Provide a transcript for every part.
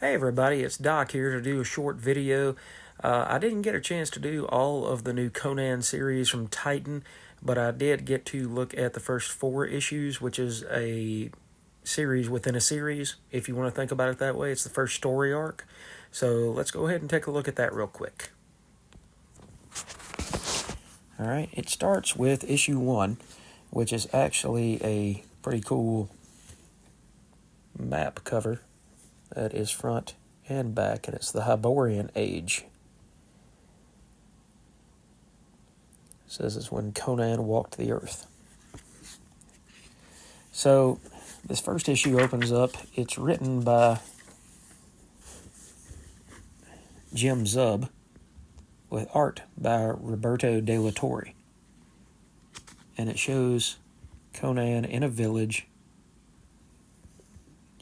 Hey everybody, it's Doc here to do a short video. I didn't get a chance to do all of the new Conan series from Titan, but I did get to look at the first 4 issues, which is a series within a series. If you want to think about it that way, it's the first story arc. So let's go ahead and take a look at that real quick. Alright, it starts with issue 1, which is actually a pretty cool map cover. That is front and back, and it's the Hyborean age. It says it's when Conan walked the earth. So, this first issue opens up. It's written by Jim Zub, with art by Roberto de la Torre. And it shows Conan in a village,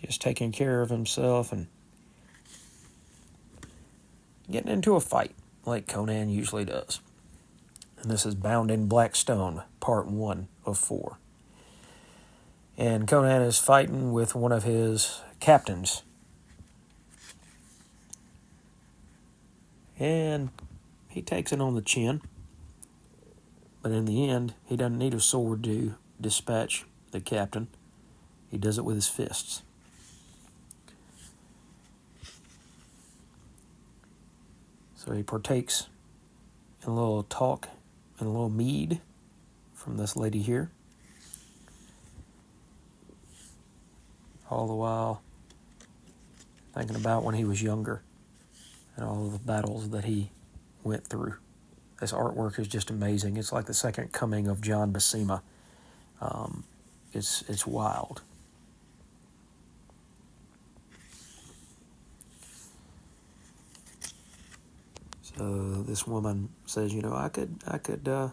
just taking care of himself and getting into a fight like Conan usually does. And this is Bound in Black Stone, part 1 of 4. And Conan is fighting with one of his captains. And he takes it on the chin. But in the end, he doesn't need a sword to dispatch the captain. He does it with his fists. So he partakes in a little talk and a little mead from this lady here. All the while thinking about when he was younger and all of the battles that he went through. This artwork is just amazing. It's like the second coming of John Buscema. It's wild. So this woman says, I could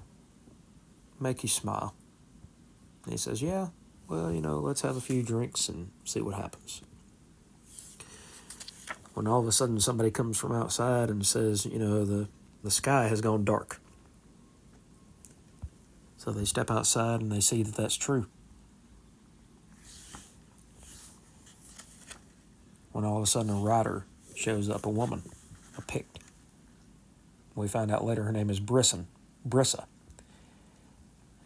make you smile. And he says, yeah, well, let's have a few drinks and see what happens. When all of a sudden somebody comes from outside and says, the sky has gone dark. So they step outside and they see that that's true. When all of a sudden a rider shows up, a woman, a Pict. We find out later her name is Brissa.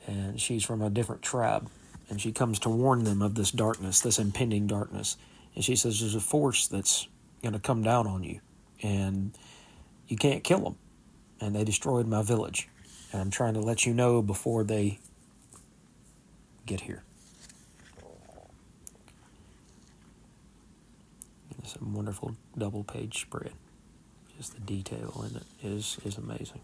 And she's from a different tribe. And she comes to warn them of this darkness, this impending darkness. And she says there's a force that's going to come down on you. And you can't kill them. And they destroyed my village. And I'm trying to let you know before they get here. It's a wonderful double-page spread. Just the detail in it is amazing.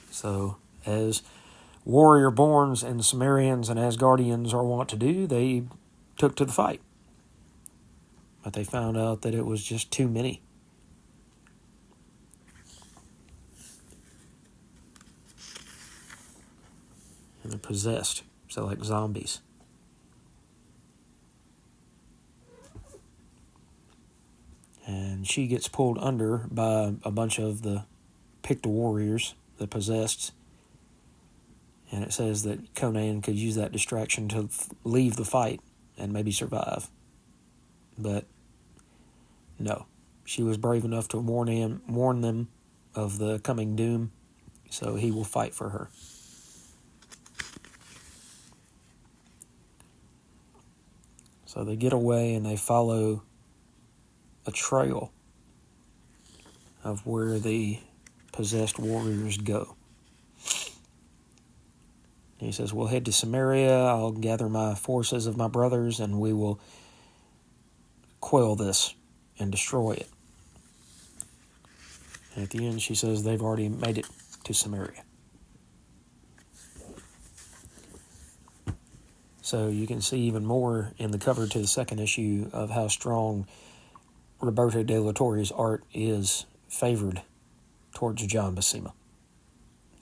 So, as warrior-borns and Cimmerians and Asgardians are wont to do, they took to the fight. But they found out that it was just too many. And they're possessed, so like zombies. And she gets pulled under by a bunch of the Pict warriors, the possessed. And it says that Conan could use that distraction to leave the fight and maybe survive. But no, she was brave enough to warn them of the coming doom, so he will fight for her. So they get away and they follow a trail of where the possessed warriors go. And he says, we'll head to Samaria, I'll gather my forces of my brothers, and we will quell this and destroy it. And at the end, she says they've already made it to Samaria. So you can see even more in the cover to the second issue of how strong Roberto de la Torre's art is favored towards John Buscema.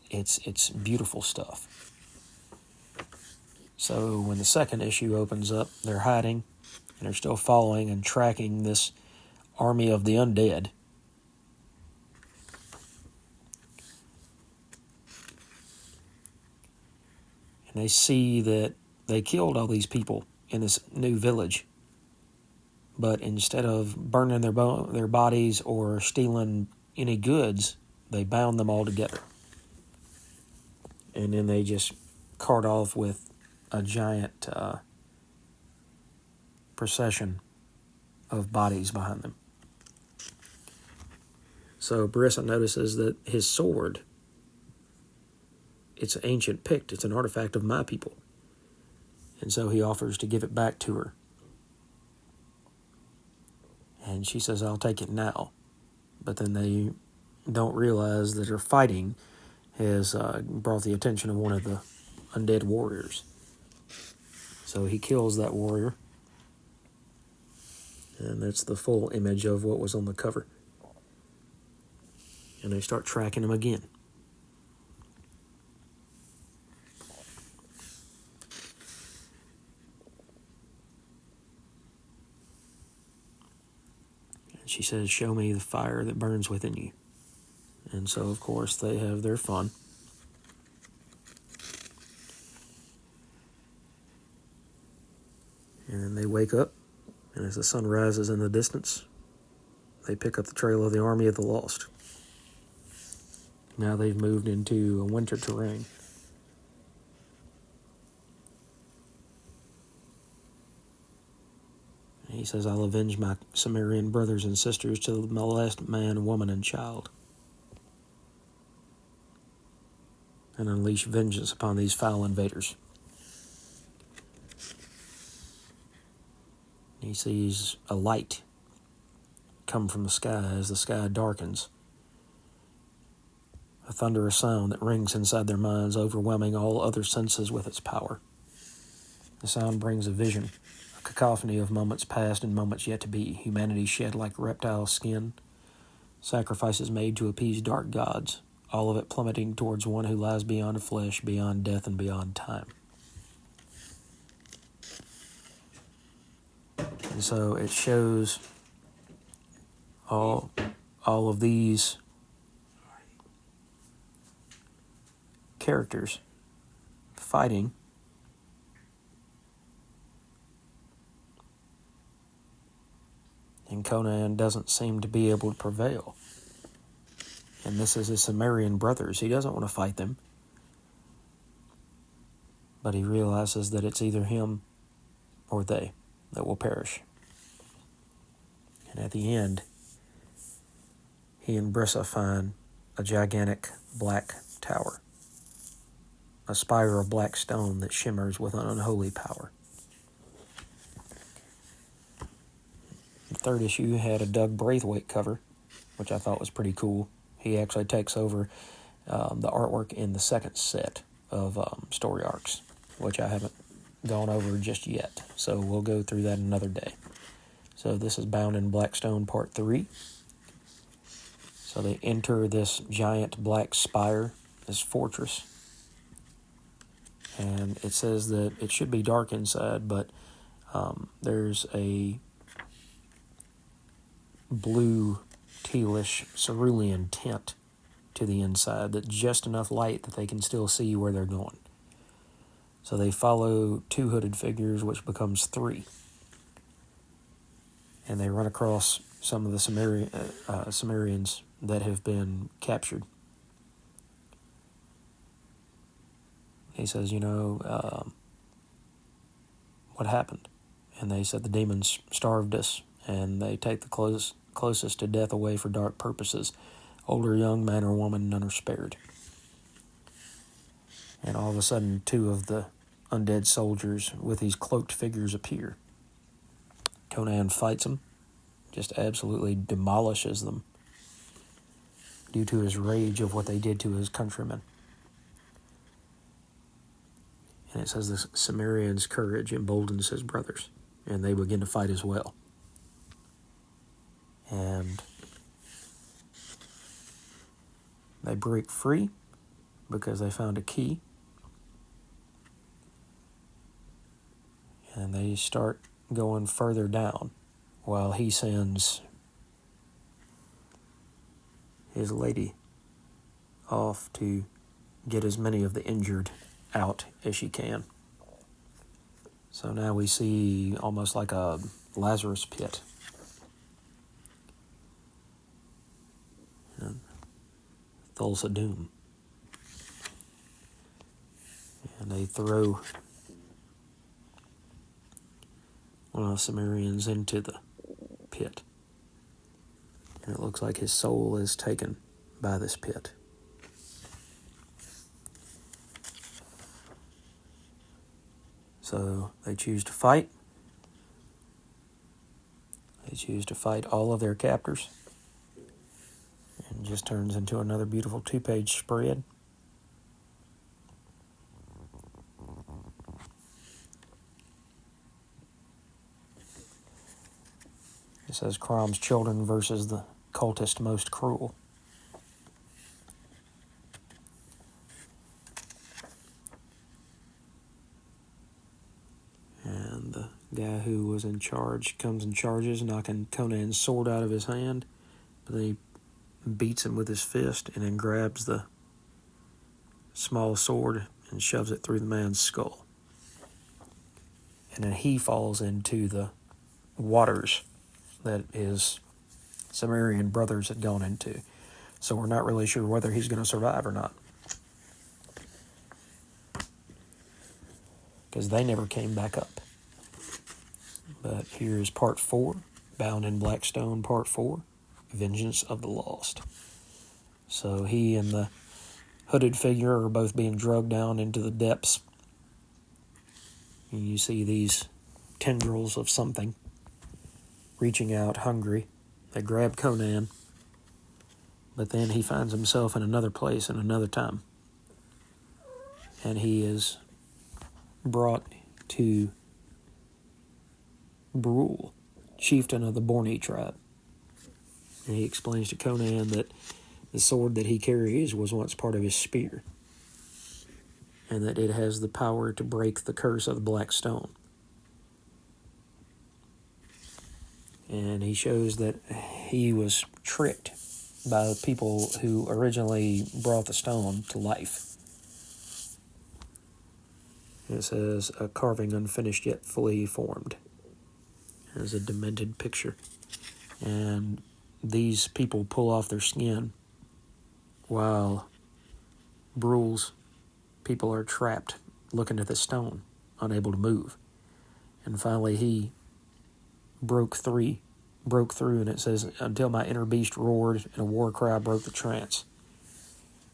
It's beautiful stuff. So when the second issue opens up, they're hiding, and they're still following and tracking this army of the undead. And they see that they killed all these people in this new village. But instead of burning their bodies or stealing any goods, they bound them all together. And then they just cart off with a giant procession of bodies behind them. So Barissa notices that his sword, it's an ancient Pict, it's an artifact of my people. And so he offers to give it back to her. And she says, I'll take it now. But then they don't realize that her fighting has brought the attention of one of the undead warriors. So he kills that warrior. And that's the full image of what was on the cover. And they start tracking him again. She says, show me the fire that burns within you. And so, of course, they have their fun. And they wake up, and as the sun rises in the distance, they pick up the trail of the army of the lost. Now they've moved into a winter terrain. He says, I'll avenge my Cimmerian brothers and sisters to the last man, woman, and child, and unleash vengeance upon these foul invaders. He sees a light come from the sky as the sky darkens. A thunderous sound that rings inside their minds, overwhelming all other senses with its power. The sound brings a vision, a cacophony of moments past and moments yet to be, humanity shed like reptile skin, sacrifices made to appease dark gods, all of it plummeting towards one who lies beyond flesh, beyond death, and beyond time. And so it shows all of these characters fighting and Conan doesn't seem to be able to prevail. And this is his Cimmerian brothers. He doesn't want to fight them, but he realizes that it's either him or they that will perish. And at the end, he and Barissa find a gigantic black tower, a spire of black stone that shimmers with an unholy power. The third issue had a Doug Braithwaite cover, which I thought was pretty cool. He actually takes over the artwork in the second set of story arcs, which I haven't gone over just yet. So we'll go through that another day. So this is Bound in Blackstone Part 3. So they enter this giant black spire, this fortress. And it says that it should be dark inside, but there's a blue, tealish, cerulean tint to the inside that's just enough light that they can still see where they're going. So they follow two hooded figures, which becomes three. And they run across some of the Cimmerians that have been captured. He says, what happened? And they said the demons starved us, and they take the closest to death away for dark purposes. Old or young, man or woman, none are spared. And all of a sudden, two of the undead soldiers with these cloaked figures appear. Conan fights them, just absolutely demolishes them due to his rage of what they did to his countrymen. And it says the Cimmerian's courage emboldens his brothers, and they begin to fight as well. And they break free because they found a key. And they start going further down while he sends his lady off to get as many of the injured out as she can. So now we see almost like a Lazarus pit. And Thulsa Doom. And they throw one of the Cimmerians into the pit. And it looks like his soul is taken by this pit. So they choose to fight. They choose to fight all of their captors. And it just turns into another beautiful 2-page spread. It says Crom's children versus the cultist most cruel. And the guy who was in charge comes and charges, knocking Conan's sword out of his hand. But then he beats him with his fist and then grabs the small sword and shoves it through the man's skull. And then he falls into the waters that his Cimmerian brothers had gone into. So we're not really sure whether he's going to survive or not, because they never came back up. But here's part 4, Bound in Blackstone, part 4, Vengeance of the Lost. So he and the hooded figure are both being drugged down into the depths. And you see these tendrils of something reaching out, hungry. They grab Conan, but then he finds himself in another place in another time. And he is brought to Brule, chieftain of the Borni tribe. And he explains to Conan that the sword that he carries was once part of his spear, and that it has the power to break the curse of the Black Stone. And he shows that he was tricked by the people who originally brought the stone to life. It says, a carving unfinished yet fully formed. There's a demented picture. And these people pull off their skin while Brule's people are trapped looking at the stone, unable to move. And finally he broke through, and it says, until my inner beast roared and a war cry broke the trance.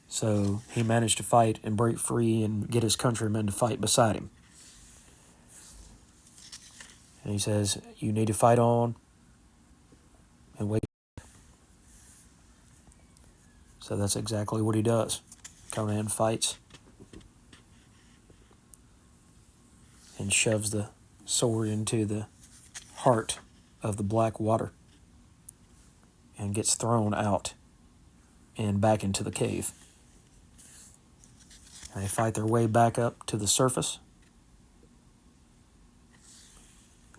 So he managed to fight and break free and get his countrymen to fight beside him. And he says, you need to fight on and wait. So that's exactly what he does. Conan fights and shoves the sword into the heart of the black water and gets thrown out and back into the cave. And they fight their way back up to the surface,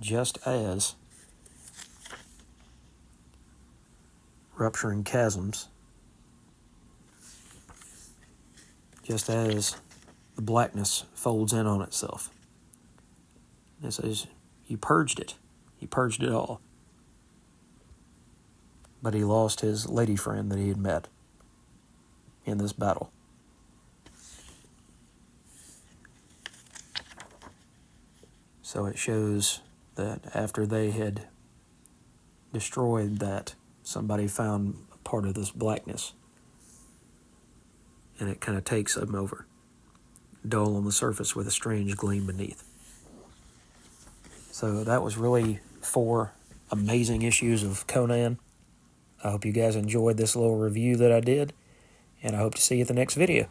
just as rupturing chasms, just as the blackness folds in on itself. It says, you purged it. He purged it all. But he lost his lady friend that he had met in this battle. So it shows that after they had destroyed that, somebody found a part of this blackness, and it kind of takes them over, dull on the surface with a strange gleam beneath. So that was really 4 amazing issues of Conan. I hope you guys enjoyed this little review that I did, and I hope to see you at the next video.